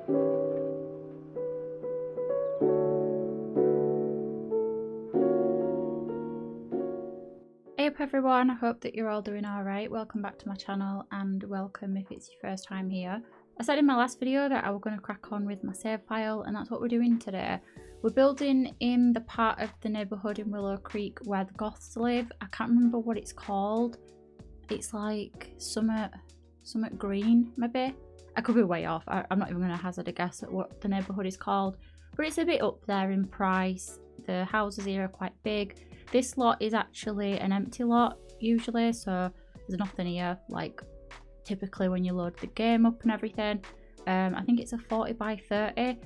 Hey up everyone, I hope that you're all doing alright. Welcome back to my channel and welcome if it's your first time here. I said in my last video that I was going to crack on with my save file and that's what we're doing today. We're building in the part of the neighbourhood in Willow Creek where the Goths live. I can't remember what it's called. It's like Summit Green maybe? I could be way off. I'm not even going to hazard a guess at what the neighbourhood is called. But it's a bit up there in price. The houses here are quite big. This lot is actually an empty lot usually, so there's nothing here like typically when you load the game up and everything. I think it's a 40 by 30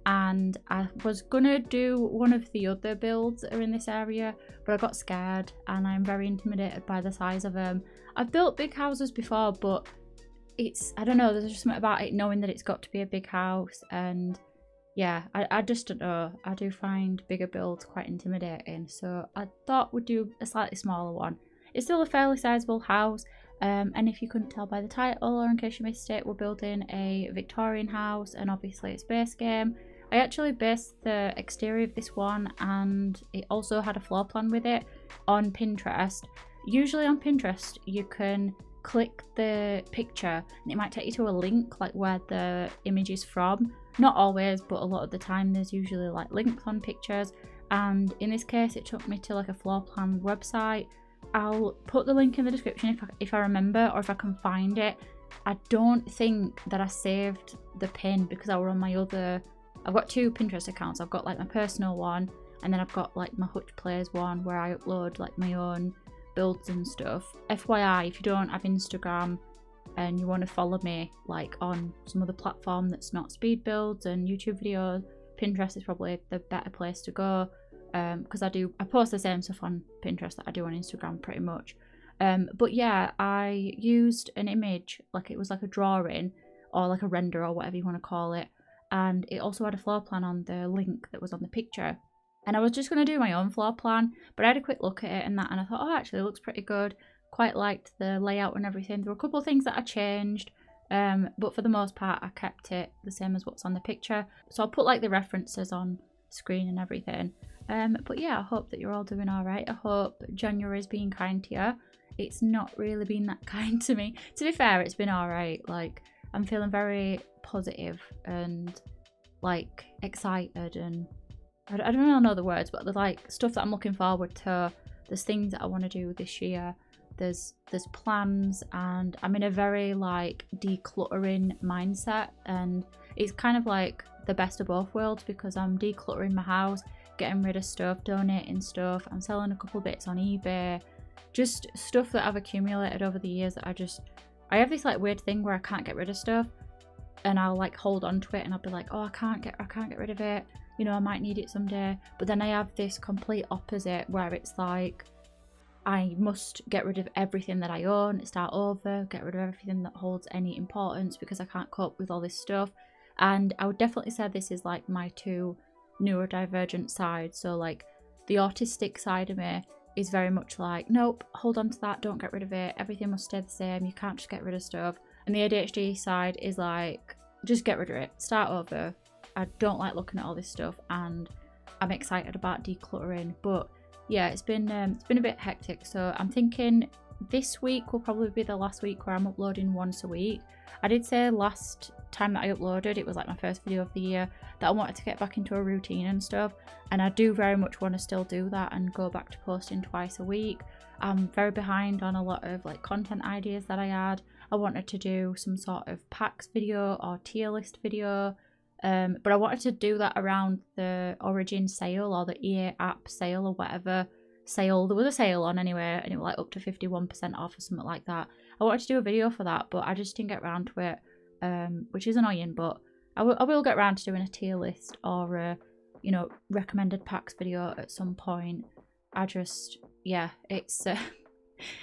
and I was gonna do one of the other builds that are in this area, but I got scared and I'm very intimidated by the size of them. I've built big houses before, but I don't know, there's just something about it knowing that it's got to be a big house, and yeah, I just don't know. I do find bigger builds quite intimidating, so I thought we'd do a slightly smaller one. It's still a fairly sizable house, and if you couldn't tell by the title or in case you missed it, we're building a Victorian house and obviously it's base game. I actually based the exterior of this one and it also had a floor plan with it on Pinterest. Usually on Pinterest you can click the picture and it might take you to a link like where the image is from. Not always, but a lot of the time there's usually like links on pictures, and in this case it took me to like a floor plan website. I'll put the link in the description if I remember or if I can find it. I don't think that I saved the pin because I were on my other, I've got two Pinterest accounts. I've got like my personal one and then I've got like my HutchPlays one where I upload like my own builds and stuff. FYI, if you don't have Instagram and you want to follow me like on some other platform that's not speed builds and YouTube videos, Pinterest is probably the better place to go, because I post the same stuff on Pinterest that I do on Instagram pretty much. But yeah, I used an image, like it was like a drawing or like a render or whatever you want to call it, and it also had a floor plan on the link that was on the picture. And I was just going to do my own floor plan, but I had a quick look at it and I thought, oh, actually it looks pretty good. Quite liked the layout and everything. There were a couple of things that I changed, but for the most part I kept it the same as what's on the picture. So I'll put like the references on screen and everything. But yeah, I hope that you're all doing alright. I hope January's been kind to you. It's not really been that kind to me. To be fair, it's been alright. Like, I'm feeling very positive and like excited, and I don't really know the words, but there's like stuff that I'm looking forward to. There's things that I want to do this year. There's plans, and I'm in a very like decluttering mindset, and it's kind of like the best of both worlds because I'm decluttering my house, getting rid of stuff, donating stuff. I'm selling a couple bits on eBay, just stuff that I've accumulated over the years that I have this like weird thing where I can't get rid of stuff and I'll like hold on to it and I'll be like, oh, I can't get rid of it, you know, I might need it someday. But then I have this complete opposite where it's like I must get rid of everything that I own, start over, get rid of everything that holds any importance because I can't cope with all this stuff. And I would definitely say this is like my two neurodivergent sides. So like the autistic side of me is very much like, nope, hold on to that, don't get rid of it, everything must stay the same, you can't just get rid of stuff. And the ADHD side is like, just get rid of it, start over. I don't like looking at all this stuff and I'm excited about decluttering, but yeah, it's been a bit hectic. So I'm thinking this week will probably be the last week where I'm uploading once a week. I did say last time that I uploaded, it was like my first video of the year, that I wanted to get back into a routine and stuff, and I do very much want to still do that and go back to posting twice a week. I'm very behind on a lot of like content ideas that I had. I wanted to do some sort of packs video or tier list video, but I wanted to do that around the Origin sale or the EA app sale or whatever sale. There was a sale on anyway, and it was like up to 51% off or something like that. I wanted to do a video for that, but I just didn't get around to it, which is annoying, but I will get around to doing a tier list or a, you know, recommended packs video at some point. I just, yeah, it's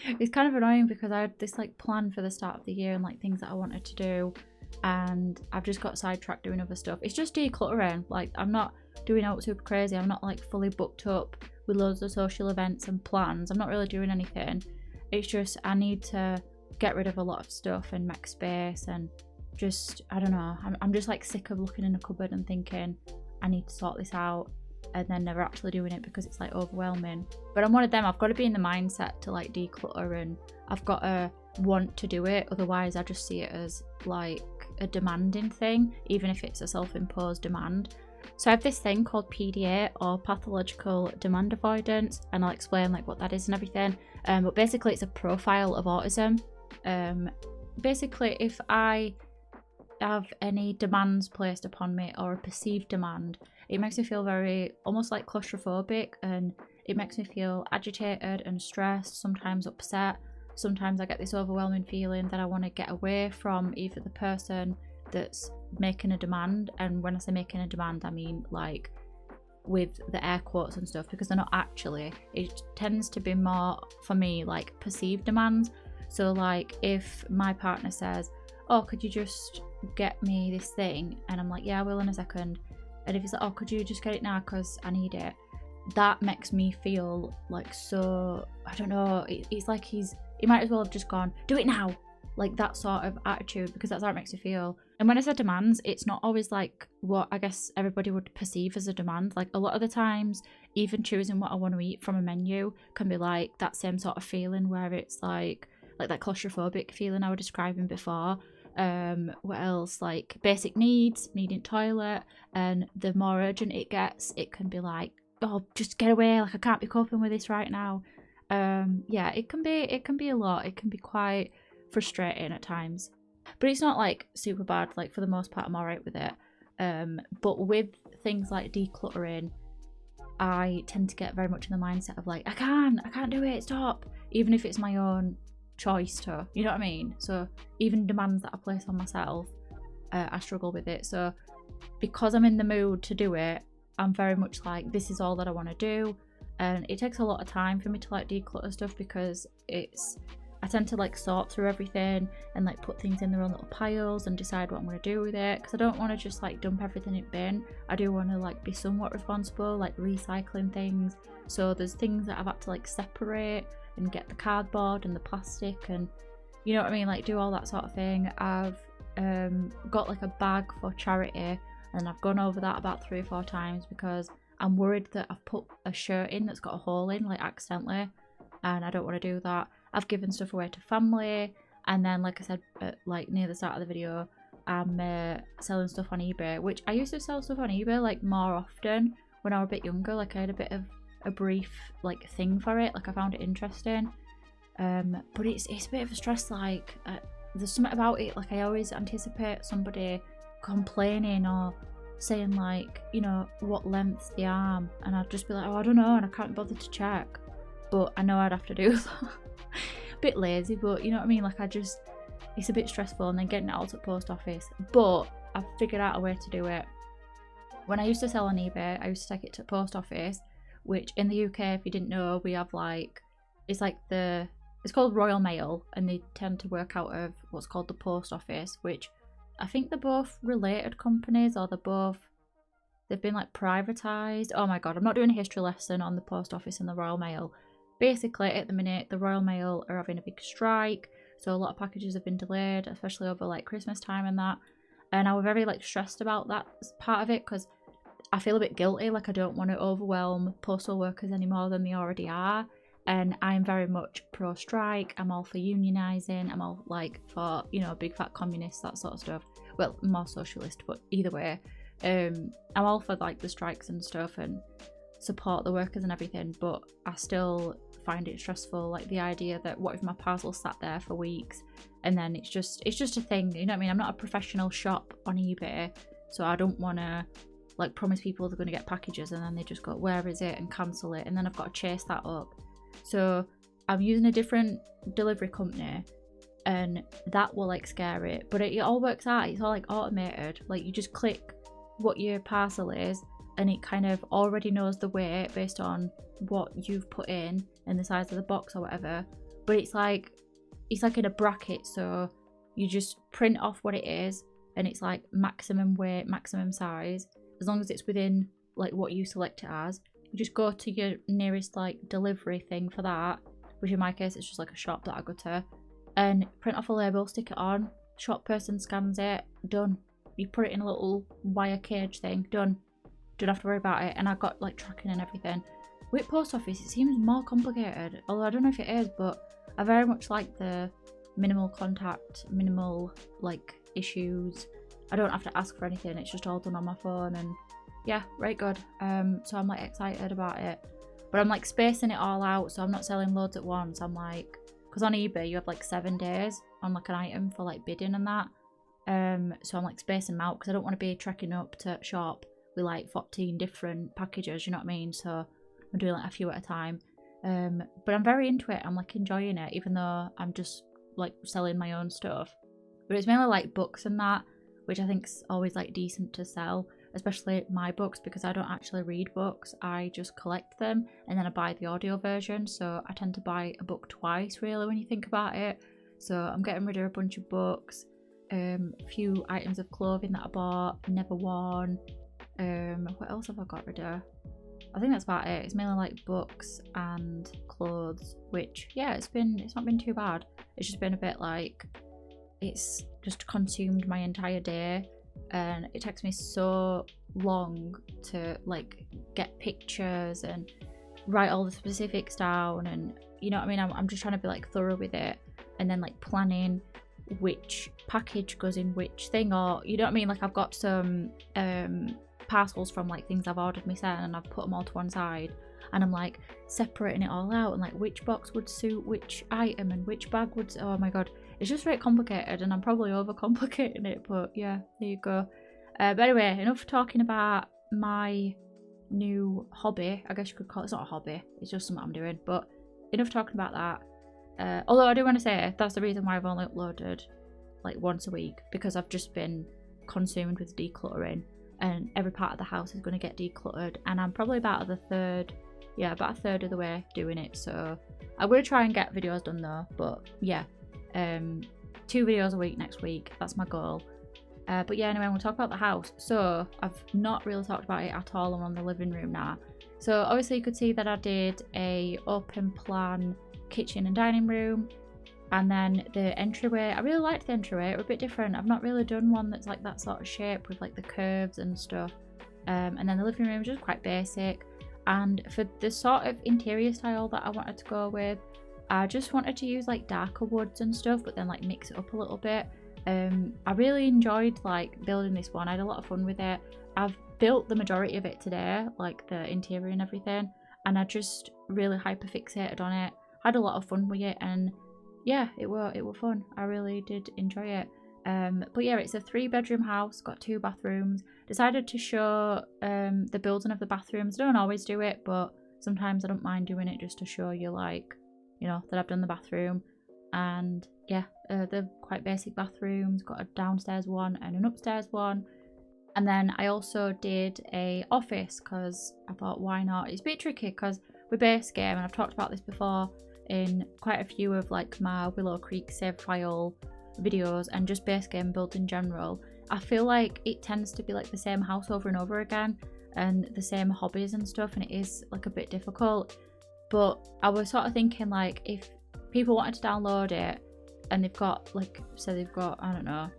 it's kind of annoying because I had this like plan for the start of the year and like things that I wanted to do, and I've just got sidetracked doing other stuff. It's just decluttering. Like, I'm not doing out super crazy. I'm not like fully booked up with loads of social events and plans. I'm not really doing anything. It's just I need to get rid of a lot of stuff and make space and just, I don't know, I'm just like sick of looking in a cupboard and thinking I need to sort this out, and then never actually doing it because it's like overwhelming. But I'm one of them, I've got to be in the mindset to like declutter, and I've got to want to do it, otherwise I just see it as like a demanding thing, even if it's a self-imposed demand. So I have this thing called PDA, or pathological demand avoidance, and I'll explain like what that is and everything. But basically it's a profile of autism. Basically if I have any demands placed upon me, or a perceived demand, it makes me feel very almost like claustrophobic, and it makes me feel agitated and stressed, sometimes upset. Sometimes I get this overwhelming feeling that I want to get away from either the person that's making a demand, and when I say making a demand I mean like with the air quotes and stuff, because they're not actually, it tends to be more for me like perceived demands. So like if my partner says, oh, could you just get me this thing, and I'm like, yeah, I will in a second, and if he's like, oh, could you just get it now because I need it, that makes me feel like, so I don't know, it's like he might as well have just gone, do it now, like that sort of attitude, because that's how it makes me feel. And when I say demands, it's not always like what I guess everybody would perceive as a demand. Like a lot of the times, even choosing what I want to eat from a menu can be like that same sort of feeling, where it's like that claustrophobic feeling I was describing before. What else? Like basic needs, needing toilet, and the more urgent it gets, it can be like, oh, just get away, like I can't be coping with this right now. Yeah, it can be a lot. It can be quite frustrating at times, but it's not like super bad. Like for the most part I'm alright with it. But with things like decluttering, I tend to get very much in the mindset of like, I can't do it, stop, even if it's my own choice to, you know what I mean? So even demands that I place on myself, I struggle with it. So because I'm in the mood to do it, I'm very much like, this is all that I want to do. And it takes a lot of time for me to like declutter stuff, because I tend to like sort through everything and like put things in their own little piles and decide what I'm going to do with it, because I don't want to just like dump everything in bin. I do want to like be somewhat responsible, like recycling things. So there's things that I've had to like separate and get the cardboard and the plastic, and you know what I mean, like do all that sort of thing. I've got like a bag for charity, and I've gone over that about 3 or 4 times because I'm worried that I've put a shirt in that's got a hole in, like accidentally, and I don't want to do that. I've given stuff away to family, and then like I said, like near the start of the video, I'm selling stuff on eBay, which I used to sell stuff on eBay like more often when I was a bit younger. Like I had a bit of a brief like thing for it, like I found it interesting, but it's a bit of a stress. Like there's something about it, like I always anticipate somebody complaining or saying like, you know, what length's the arm, and I'd just be like, oh, I don't know, and I can't bother to check, but I know I'd have to do that. A bit lazy, but you know what I mean, like it's a bit stressful, and then getting it out at post office. But I've figured out a way to do it. When I used to sell on eBay, I used to take it to post office, which in the UK, if you didn't know, we have like, it's called Royal Mail, and they tend to work out of what's called the post office, which I think they're both related companies, or they've been like privatized. Oh my god, I'm not doing a history lesson on the post office and the Royal Mail. Basically at the minute the Royal Mail are having a big strike, so a lot of packages have been delayed, especially over like Christmas time and that, and I was very like stressed about that part of it, because I feel a bit guilty, like I don't want to overwhelm postal workers any more than they already are. And I'm very much pro strike. I'm all for unionising. I'm all like for, you know, big fat communists, that sort of stuff. Well, more socialist, but either way, I'm all for like the strikes and stuff and support the workers and everything. But I still find it stressful, like the idea that what if my parcel sat there for weeks and then it's just a thing, you know what I mean? I'm not a professional shop on eBay, so I don't want to like promise people they're going to get packages and then they just go, where is it, and cancel it, and then I've got to chase that up. So I'm using a different delivery company, and that will like scare it, but it all works out. It's all like automated, like you just click what your parcel is and it kind of already knows the weight based on what you've put in and the size of the box or whatever. But it's like in a bracket, so you just print off what it is and it's like maximum weight, maximum size, as long as it's within like what you select it as. You just go to your nearest like delivery thing for that, which in my case it's just like a shop that I go to, and print off a label, stick it on, shop person scans it, done. You put it in a little wire cage thing, done. Don't have to worry about it. And I got like tracking and everything. With post office, it seems more complicated, although I don't know if it is, but I very much like the minimal contact, minimal like issues. I don't have to ask for anything, it's just all done on my phone, and yeah, right good. So I'm like excited about it, but I'm like spacing it all out, so I'm not selling loads at once. I'm like, because on eBay you have like 7 days on like an item for like bidding and that, so I'm like spacing them out because I don't want to be trekking up to shop with like 14 different packages, you know what I mean? So I'm doing like a few at a time, but I'm very into it. I'm like enjoying it, even though I'm just like selling my own stuff. But it's mainly like books and that, which I think's always like decent to sell, especially my books, because I don't actually read books. I just collect them and then I buy the audio version, so I tend to buy a book twice really when you think about it. So I'm getting rid of a bunch of books, a few items of clothing that I bought, never worn. What else have I got rid of? I think that's about it. It's mainly like books and clothes, which yeah, it's not been too bad. It's just been a bit like, it's just consumed my entire day, and it takes me so long to like get pictures and write all the specifics down, and you know what I mean, I'm just trying to be like thorough with it, and then like planning which package goes in which thing, or you know what I mean, like I've got some parcels from like things I've ordered myself, and I've put them all to one side, and I'm like separating it all out, and like which box would suit which item and which bag would, oh my god, it's just very complicated, and I'm probably overcomplicating it, but yeah, there you go. But anyway, enough talking about my new hobby, I guess you could call it. It's not a hobby, it's just something I'm doing, but enough talking about that. Although I do want to say that's the reason why I've only uploaded like once a week, because I've just been consumed with decluttering, and every part of the house is going to get decluttered, and I'm probably about a third of the way doing it. So I'm going to try and get videos done though, but yeah, 2 videos a week next week, that's my goal. But yeah, anyway, we'll talk about the house. So I've not really talked about it at all. I'm on the living room now. So obviously you could see that I did a open plan kitchen and dining room, and then the entryway, I really liked the entryway. It was a bit different. I've not really done one that's like that sort of shape with like the curves and stuff. And then the living room was just quite basic, and for the sort of interior style that I wanted to go with, I just wanted to use like darker woods and stuff, but then like mix it up a little bit. I really enjoyed like building this one. I had a lot of fun with it. I've built the majority of it today, like the interior and everything, and I just really hyper fixated on it. I had a lot of fun with it, and yeah, it were fun. I really did enjoy it. But yeah, it's a 3-bedroom house, got 2 bathrooms. Decided to show the building of the bathrooms. I don't always do it, but sometimes I don't mind doing it just to show you, like, you know, that I've done the bathroom. And yeah, they're quite basic bathrooms. Got a downstairs one and an upstairs one. And then I also did a office because I thought, why not? It's a bit tricky because with base game, and I've talked about this before in quite a few of like my Willow Creek save file videos and just base game builds in general, I feel like it tends to be like the same house over and over again and the same hobbies and stuff, and it is like a bit difficult. But I was sort of thinking, like, if people wanted to download it and they've got like, so they've got, I don't know,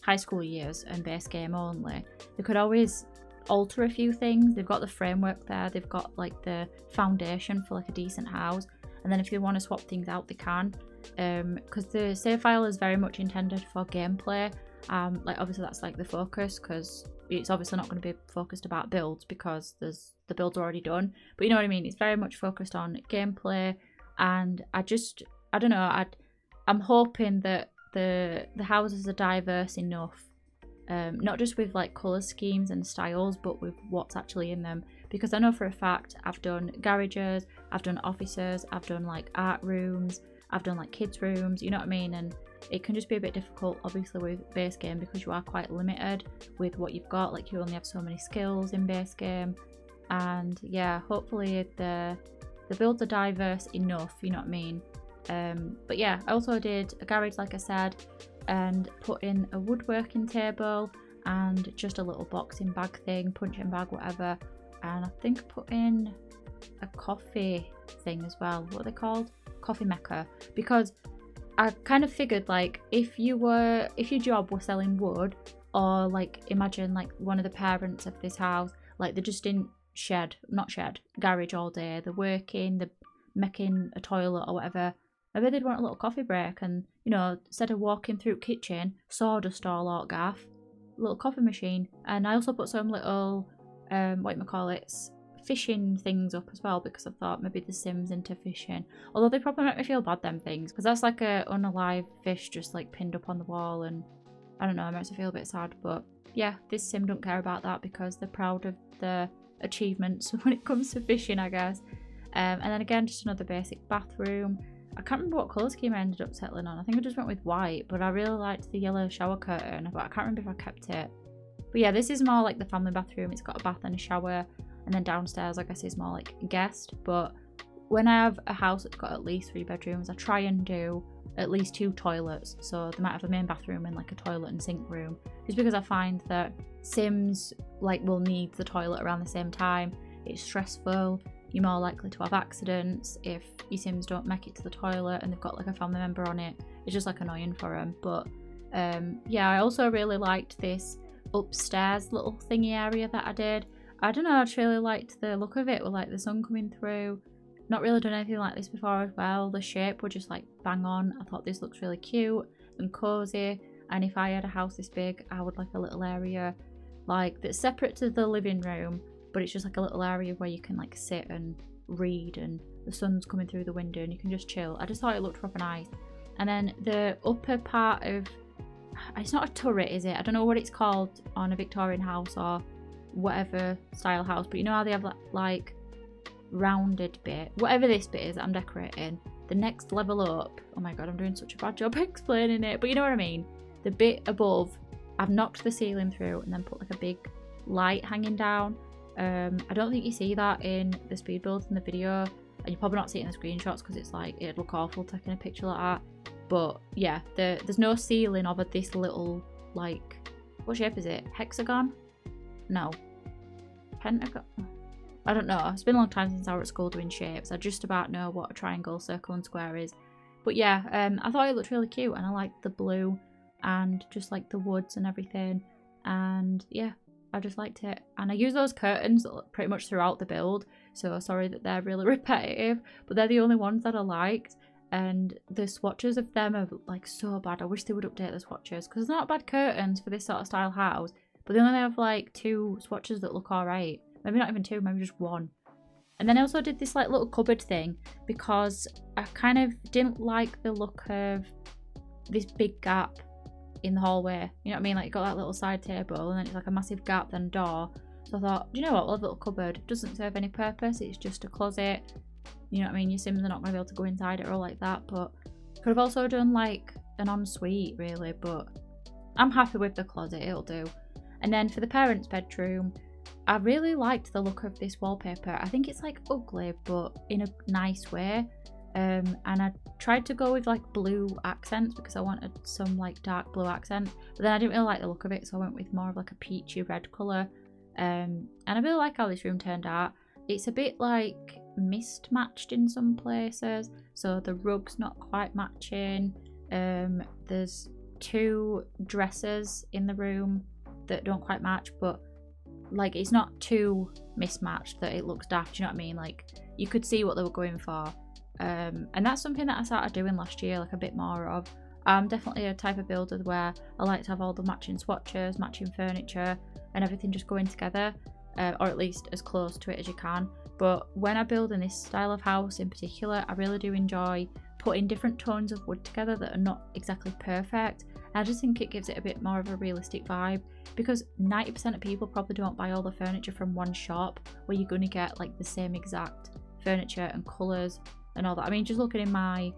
high school years and base game only, they could always alter a few things. They've got the framework there, they've got like the foundation for like a decent house, and then if you want to swap things out, they can, because the save file is very much intended for gameplay. Like obviously that's like the focus, because it's obviously not going to be focused about builds because the builds are already done, but you know what I mean, it's very much focused on gameplay. And I don't know, I'm hoping that the houses are diverse enough, not just with like colour schemes and styles, but with what's actually in them. Because I know for a fact I've done garages, I've done offices, I've done like art rooms, I've done like kids rooms, you know what I mean? And it can just be a bit difficult obviously with base game because you are quite limited with what you've got. Like you only have so many skills in base game. And yeah, hopefully the builds are diverse enough, you know what I mean? But yeah, I also did a garage like I said, and put in a woodworking table and just a little boxing bag thing, punching bag, whatever. And I think I put in a coffee thing as well. What are they called? Coffee maker. Because I kind of figured like if your job was selling wood, or like imagine like one of the parents of this house, like they're just in garage all day, they're working, they're making a toilet or whatever. Maybe they'd want a little coffee break, and you know, instead of walking through kitchen, sawdust all out gaff, little coffee machine. And I also put some little fishing things up as well, because I thought maybe the Sims into fishing. Although they probably make me feel bad, them things, because that's like a unalive fish just like pinned up on the wall, and I don't know, it makes me feel a bit sad. But yeah, this Sim don't care about that because they're proud of their achievements when it comes to fishing, I guess. And then again, just another basic bathroom. I can't remember what colour scheme I ended up settling on. I think I just went with white, but I really liked the yellow shower curtain, but I can't remember if I kept it. But yeah, this is more like the family bathroom. It's got a bath and a shower, and then downstairs, I guess, is more like guest. But when I have a house that's got at least 3 bedrooms, I try and do at least 2 toilets. So they might have a main bathroom and like a toilet and sink room, just because I find that Sims like will need the toilet around the same time. It's stressful. You're more likely to have accidents if your Sims don't make it to the toilet and they've got like a family member on it. It's just like annoying for them. But yeah, I also really liked this upstairs little thingy area that I did. I don't know, I just really liked the look of it with like the sun coming through. Not really done anything like this before as well. The shape were just like bang on. I thought this looks really cute and cozy, and if I had a house this big, I would like a little area like that's separate to the living room, but it's just like a little area where you can like sit and read, and the sun's coming through the window and you can just chill. I just thought it looked proper nice. And then the upper part of, it's not a turret, is it? I don't know what it's called on a Victorian house or whatever style house, but you know how they have that like rounded bit, whatever this bit is that I'm decorating, the next level up, oh my god, I'm doing such a bad job explaining it, but you know what I mean, the bit above, I've knocked the ceiling through and then put like a big light hanging down. I don't think you see that in the speed builds in the video, and you probably not see it in the screenshots because it's like, it'd look awful taking a picture like that. But yeah, there's no ceiling over this little, like, what shape is it? Hexagon? No. Pentagon? I don't know. It's been a long time since I was at school doing shapes. I just about know what a triangle, circle and square is. But yeah, I thought it looked really cute, and I liked the blue and just like the woods and everything. And yeah, I just liked it. And I use those curtains pretty much throughout the build, so sorry that they're really repetitive, but they're the only ones that I liked. And the swatches of them are like so bad. I wish they would update the swatches, because they're not bad curtains for this sort of style house, but they only have like 2 swatches that look alright. Maybe not even 2, maybe just 1. And then I also did this like little cupboard thing, because I kind of didn't like the look of this big gap in the hallway. You know what I mean? Like, you got that little side table and then it's like a massive gap, then door. So I thought, do you know what, we'll have a little cupboard. It doesn't serve any purpose, it's just a closet. You know what I mean? Your Sims are not going to be able to go inside it or like that. But could have also done like an ensuite really, but I'm happy with the closet, it'll do. And then for the parents' bedroom, I really liked the look of this wallpaper. I think it's like ugly, but in a nice way. And I tried to go with like blue accents because I wanted some like dark blue accent, but then I didn't really like the look of it, so I went with more of like a peachy red colour. And I really like how this room turned out. It's a bit like mismatched in some places, so the rug's not quite matching. There's 2 dresses in the room that don't quite match, but like it's not too mismatched that it looks daft, do you know what I mean? Like, you could see what they were going for. And that's something that I started doing last year, like a bit more of. I'm definitely a type of builder where I like to have all the matching swatches, matching furniture, and everything just going together, or at least as close to it as you can. But when I build in this style of house in particular, I really do enjoy putting different tones of wood together that are not exactly perfect. And I just think it gives it a bit more of a realistic vibe, because 90% of people probably don't buy all the furniture from one shop where you're going to get like the same exact furniture and colours and all that. I mean, just looking in my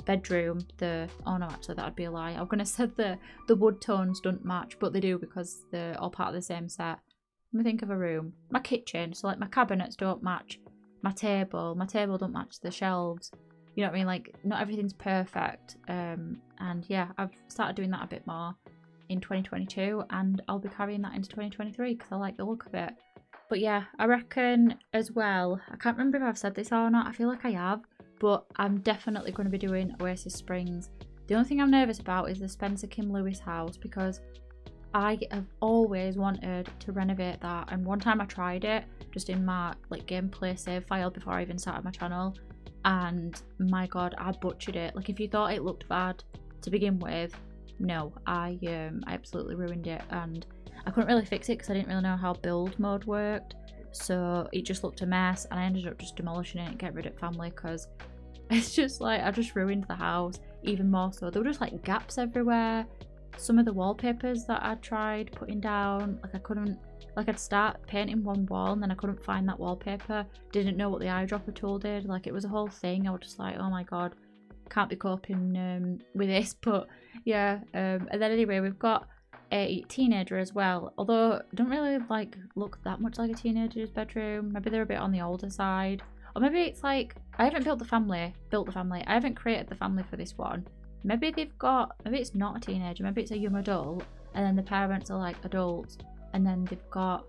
bedroom, oh no, actually that would be a lie. I'm gonna say the wood tones don't match, but they do because they're all part of the same set. Let me think of a room. My kitchen, so like my cabinets don't match my table don't match the shelves. You know what I mean? Like, not everything's perfect. And yeah, I've started doing that a bit more in 2022, and I'll be carrying that into 2023 because I like the look of it. But yeah, I reckon as well, I can't remember if I've said this or not, I feel like I have, but I'm definitely going to be doing Oasis Springs The only thing I'm nervous about is the Spencer Kim Lewis house, because I have always wanted to renovate that, and one time I tried it just in my like gameplay save file before I even started my channel, and my god, I butchered it. Like, if you thought it looked bad to begin with, no, I absolutely ruined it, and I couldn't really fix it because I didn't really know how build mode worked, so it just looked a mess, and I ended up just demolishing it and getting rid of family, because it's just like I just ruined the house even more. So there were just like gaps everywhere. Some of the wallpapers that I'd tried putting down, like I couldn't, like I'd start painting one wall and then I couldn't find that wallpaper, didn't know what the eyedropper tool did, like it was a whole thing. I was just like, oh my god, can't be coping with this. But yeah, and then anyway, we've got a teenager as well, although it don't really like look that much like a teenager's bedroom. Maybe they're a bit on the older side, or maybe it's like I haven't built the family. I haven't created the family for this one. Maybe they've got, maybe it's not a teenager, maybe it's a young adult, and then the parents are like adults, and then they've got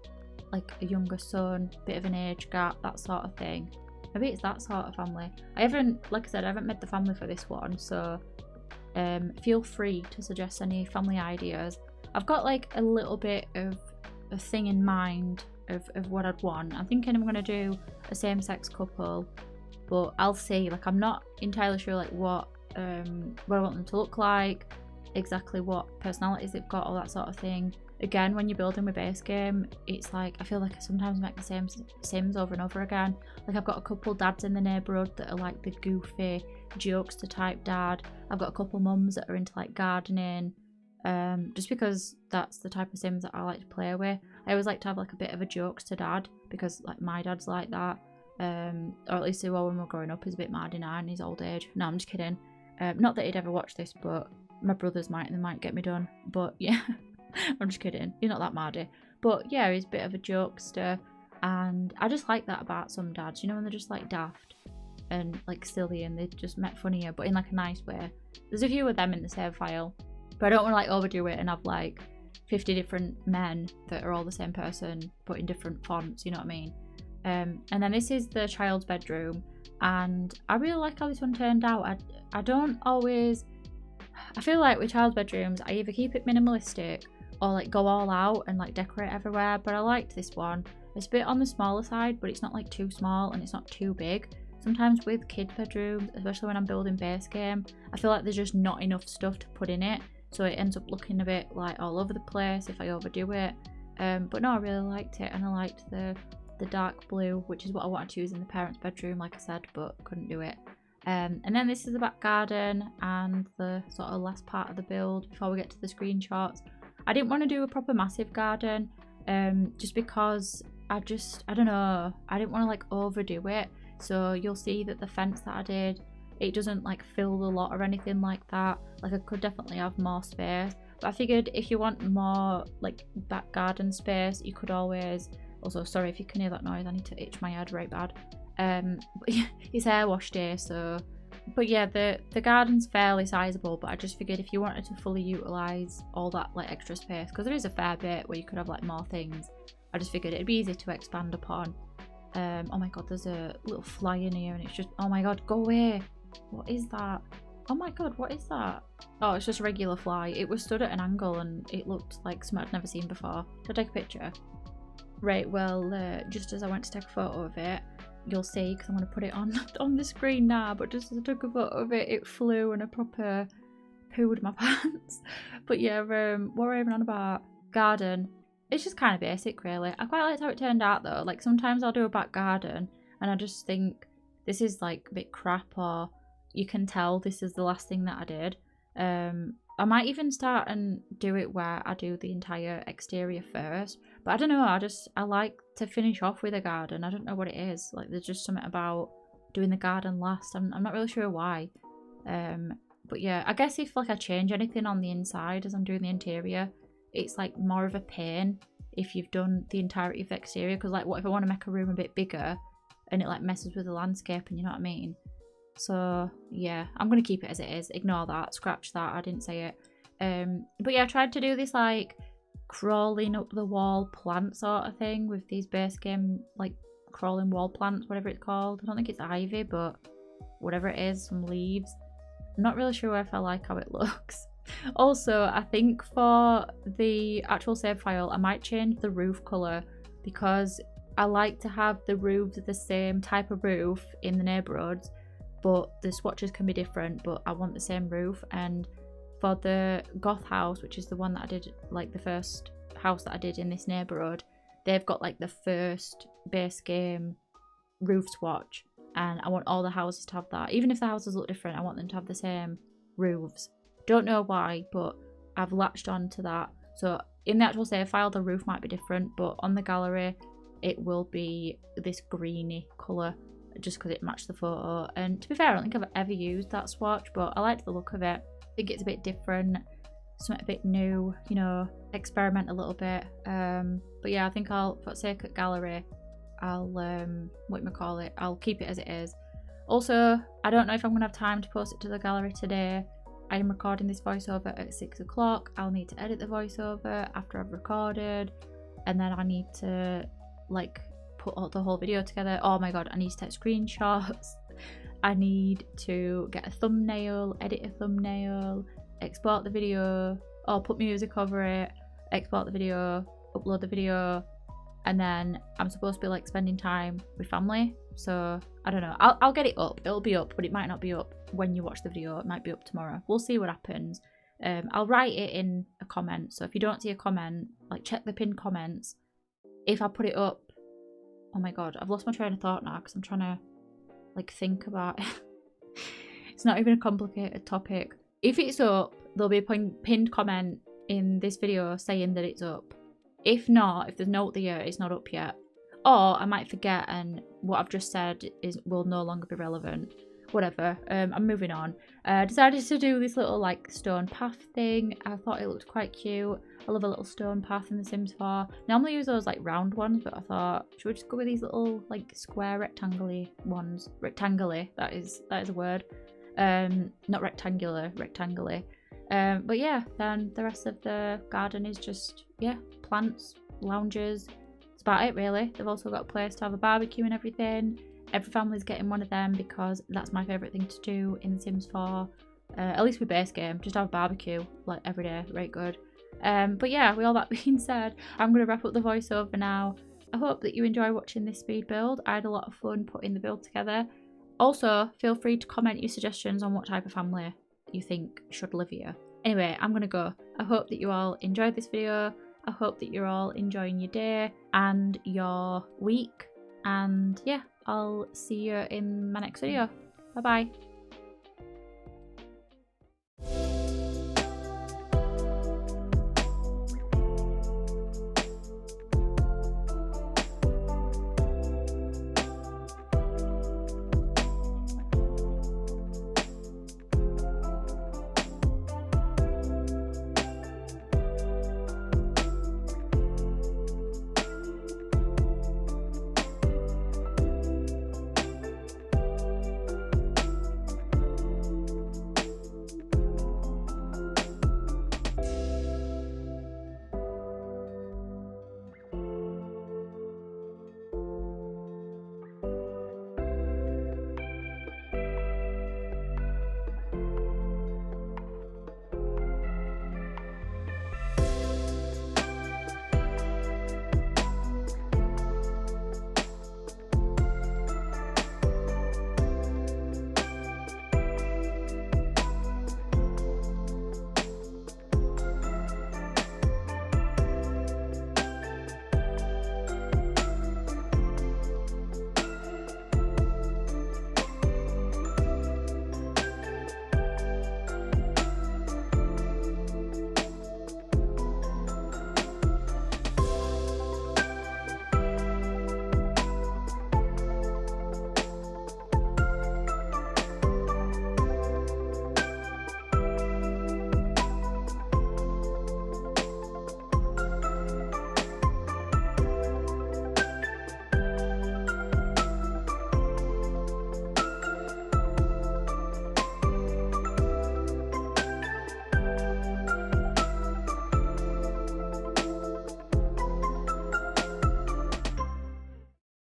like a younger son, bit of an age gap, that sort of thing. Maybe it's that sort of family. I haven't, like I said, I haven't made the family for this one, so feel free to suggest any family ideas. I've got like a little bit of a thing in mind of what I'd want. I'm thinking I'm going to do a same-sex couple, but I'll see. Like, I'm not entirely sure like what I want them to look like, exactly what personalities they've got, all that sort of thing. Again, when you're building with base game, it's like I feel like I sometimes make the same sims over and over again. Like, I've got a couple dads in the neighbourhood that are like the goofy jokester type dad. I've got a couple mums that are into like gardening, just because that's the type of sims that I like to play with. I always like to have like a bit of a jokester dad, because like my dad's like that, or at least he was when we were growing up. He's a bit mad in his old age. No, I'm just kidding. Not that he'd ever watch this, but my brothers might, and they might get me done. But yeah, I'm just kidding. He's not that mardy. But yeah, he's a bit of a jokester, and I just like that about some dads. You know, when they're just like daft and like silly, and they just make fun of you, but in like a nice way. There's a few of them in the save file, but I don't want to like overdo it and have like 50 different men that are all the same person, but in different fonts. You know what I mean? And then this is the child's bedroom, and I really like how this one turned out. I don't always, I feel like with child's bedrooms, I either keep it minimalistic or like go all out and like decorate everywhere, but I liked this one. It's a bit on the smaller side, but it's not like too small and it's not too big. Sometimes with kids' bedrooms, especially when I'm building base game, I feel like there's just not enough stuff to put in it, so it ends up looking a bit like all over the place if I overdo it. But no, I really liked it, and I liked the dark blue, which is what I wanted to use in the parents' bedroom, like I said, but couldn't do it. And then this is the back garden and the sort of last part of the build before we get to the screenshots. I didn't want to do a proper massive garden, just because I don't know, I didn't want to like overdo it. So you'll see that the fence that I did, it doesn't like fill the lot or anything like that. Like, I could definitely have more space, but I figured if you want more like back garden space, you could always, also sorry if you can hear that noise, I need to itch my head right bad. But yeah, it's hair wash day, so, but yeah, the garden's fairly sizable, but I just figured if you wanted to fully utilise all that like extra space, because there is a fair bit where you could have like more things, I just figured it'd be easy to expand upon. Oh my god, there's a little fly in here, and it's just, oh my god, go away. What is that? Oh my god, what is that? Oh, it's just a regular fly. It was stood at an angle and it looked like something I'd never seen before. Should I take a picture? Right, well, just as I went to take a photo of it, you'll see, because I'm going to put it on the screen now, but just as I took a photo of it, it flew and I proper pooed my pants. But yeah, what were I even on about? Garden. It's just kind of basic, really. I quite liked how it turned out, though. Like, sometimes I'll do a back garden and I just think this is like a bit crap, or you can tell this is the last thing that I did. I might even start and do it where I do the entire exterior first, but I don't know, I like to finish off with a garden. I don't know what it is, like there's just something about doing the garden last. I'm not really sure why, but yeah, I guess if like I change anything on the inside as I'm doing the interior, it's like more of a pain if you've done the entirety of the exterior, because like what if I want to make a room a bit bigger and it like messes with the landscape, and you know what I mean? So yeah, I'm gonna keep it as it is. Ignore that, scratch that, I didn't say it. But yeah, I tried to do this like crawling up the wall plant sort of thing with these base game like crawling wall plants, whatever it's called. I don't think it's ivy, but whatever it is, some leaves. I'm not really sure if I like how it looks. Also, I think for the actual save file, I might change the roof colour because I like to have the roofs the same type of roof in the neighbourhoods, but the swatches can be different, but I want the same roof. And for the goth house, which is the one that I did, like the first house that I did in this neighbourhood, they've got like the first base game roof swatch, and I want all the houses to have that. Even if the houses look different, I want them to have the same roofs. Don't know why, but I've latched on to that. So in the actual save file, the roof might be different, but on the gallery, it will be this greeny colour just because it matched the photo. And to be fair, I don't think I've ever used that swatch, but I liked the look of it. I think it's a bit different, something a bit new, you know, experiment a little bit. But yeah, I think I'll, for the sake of gallery, I'll, I'll keep it as it is. Also, I don't know if I'm going to have time to post it to the gallery today. I am recording this voiceover at 6 o'clock. I'll need to edit the voiceover after I've recorded, and then I need to like put the whole video together. Oh my god, I need to take screenshots. I need to get a thumbnail, edit a thumbnail, export the video, or put music over it, export the video, upload the video, and then I'm supposed to be like spending time with family. So I don't know, I'll get it up. It'll be up, but it might not be up when you watch the video. It might be up tomorrow. We'll see what happens. I'll write it in a comment, so if you don't see a comment, like check the pinned comments. If I put it up, oh my god, I've lost my train of thought now because I'm trying to like think about it. It's not even a complicated topic. If it's up, there'll be a pinned comment in this video saying that it's up. If not, if there's no there, it's not up yet. Or I might forget and what I've just said will no longer be relevant. Whatever, I'm moving on. Decided to do this little like stone path thing. I thought it looked quite cute. I love a little stone path in The Sims 4. Normally use those like round ones, but I thought, should we just go with these little like square rectangle-y ones? Rectangle-y, that is a word. Not rectangular, rectangle-y. But yeah, then the rest of the garden is just, yeah, plants, lounges. That's about it really. They've also got a place to have a barbecue and everything. Every family's getting one of them because that's my favourite thing to do in The Sims 4. At least with base game, just have a barbecue like every day, right good. But yeah, with all that being said, I'm going to wrap up the voiceover now. I hope that you enjoy watching this speed build. I had a lot of fun putting the build together. Also, feel free to comment your suggestions on what type of family you think should live here. Anyway, I'm going to go. I hope that you all enjoyed this video. I hope that you're all enjoying your day and your week. And yeah, I'll see you in my next video. Bye bye.